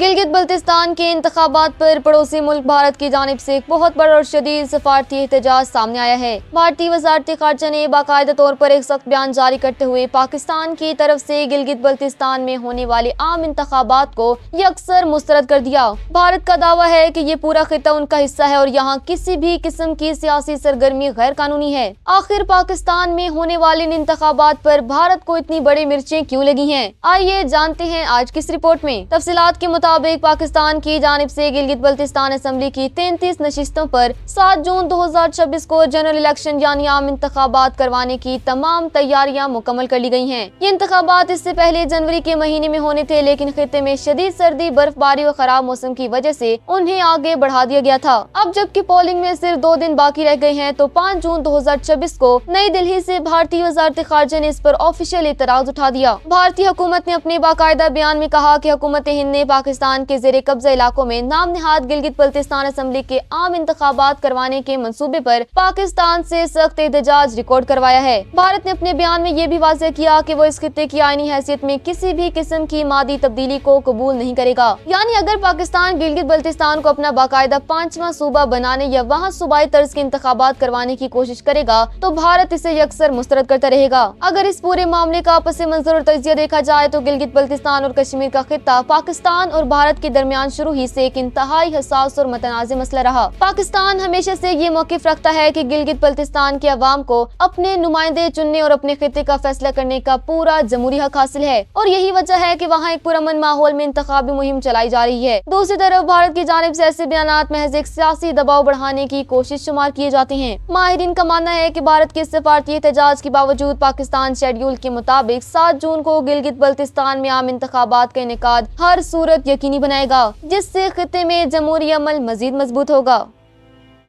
गिलगित बल्तिस्तान के इंतखाबात पर पड़ोसी मुल्क भारत की जानिब से एक बहुत बड़ा और शदीद सफारती एहतजाज सामने आया है। भारतीय वजारत खारजा ने बाकायदा तौर पर एक सख्त बयान जारी करते हुए पाकिस्तान की तरफ से गिलगित बल्तिस्तान में होने वाले आम इंतखाबात को यकसर मुस्तरद कर दिया। भारत का दावा है कि ये पूरा खिता उनका हिस्सा है और यहाँ किसी भी किस्म की सियासी सरगर्मी गैर कानूनी है। आखिर पाकिस्तान में होने वाले इन इंतखाबात पर भारत को इतनी बड़ी मिर्चें क्यों लगी हैं? आइए जानते हैं आज की इस रिपोर्ट में। तफसीलात के मुताबिक पाकिस्तान की जानिब से गिलगित बल्तिस्तान असेंबली की 33 नशिस्तों पर 7 जून 2026 को जनरल इलेक्शन यानी आम इंतखाबात करवाने की तमाम तैयारियां मुकम्मल कर ली गई हैं। ये इंतखाबात इससे पहले जनवरी के महीने में होने थे, लेकिन खिते में शदीद सर्दी, बर्फबारी और खराब मौसम की वजह से उन्हें आगे बढ़ा दिया गया था। अब जबकि पोलिंग में सिर्फ 2 दिन बाकी रह गए हैं, तो 5 जून 2026 को नई दिल्ली से भारतीय वजारत खारजा ने इस पर ऑफिशियल इतराज उठा दिया। भारतीय हुकूमत ने अपने बाकायदा बयान में कहा कि हुकूमत हिंद ने पाकिस्तान के ज़ेरे कब्जा इलाकों में नाम निहाद गिलगित बल्तिस्तान असेंबली के आम इंतखाबात करवाने के मंसूबे पर पाकिस्तान से सख्त एहतजाज रिकॉर्ड करवाया है। भारत ने अपने बयान में ये भी वाज़ेह किया कि वो इस खित्ते की आईनी हैसियत में किसी भी किस्म की मादी तब्दीली को कबूल नहीं करेगा। यानी अगर पाकिस्तान गिलगित बल्तिस्तान को अपना बाकायदा 5वां सूबा बनाने या वहाँ सूबाई तर्ज के इंतखाबात करवाने की कोशिश करेगा तो भारत इसे यकसर मुस्तरद करता रहेगा। अगर इस पूरे मामले का आपस मंजर और तजिया देखा जाए तो गिलगित बल्तिस्तान और कश्मीर का खित्ता पाकिस्तान और भारत के दरमियान शुरू ही से एक इंतहाई हसास और मतनाज़ मसला रहा। पाकिस्तान हमेशा से ये मौक़िफ़ रखता है कि गिलगित बल्तिस्तान के अवाम को अपने नुमाइंदे चुनने और अपने खित्ते का फैसला करने का पूरा जमहूरी हक हासिल है और यही वजह है कि वहाँ एक पुरअमन माहौल में इंतखाबी मुहिम चलाई जा रही है। दूसरी तरफ भारत की जानिब से ऐसे बयानात महज एक सियासी दबाव बढ़ाने की कोशिश शुमार किए जाते हैं। माहिरीन का मानना है कि भारत के सफारती एहतजाज के बावजूद पाकिस्तान शेड्यूल के मुताबिक 7 जून को गिलगित बल्तिस्तान में आम इंतखाबात का इनेकाद हर सूरत यकीनी बनाएगा, जिससे खित्ते में जमहूरी अमल मजीद मजबूत होगा।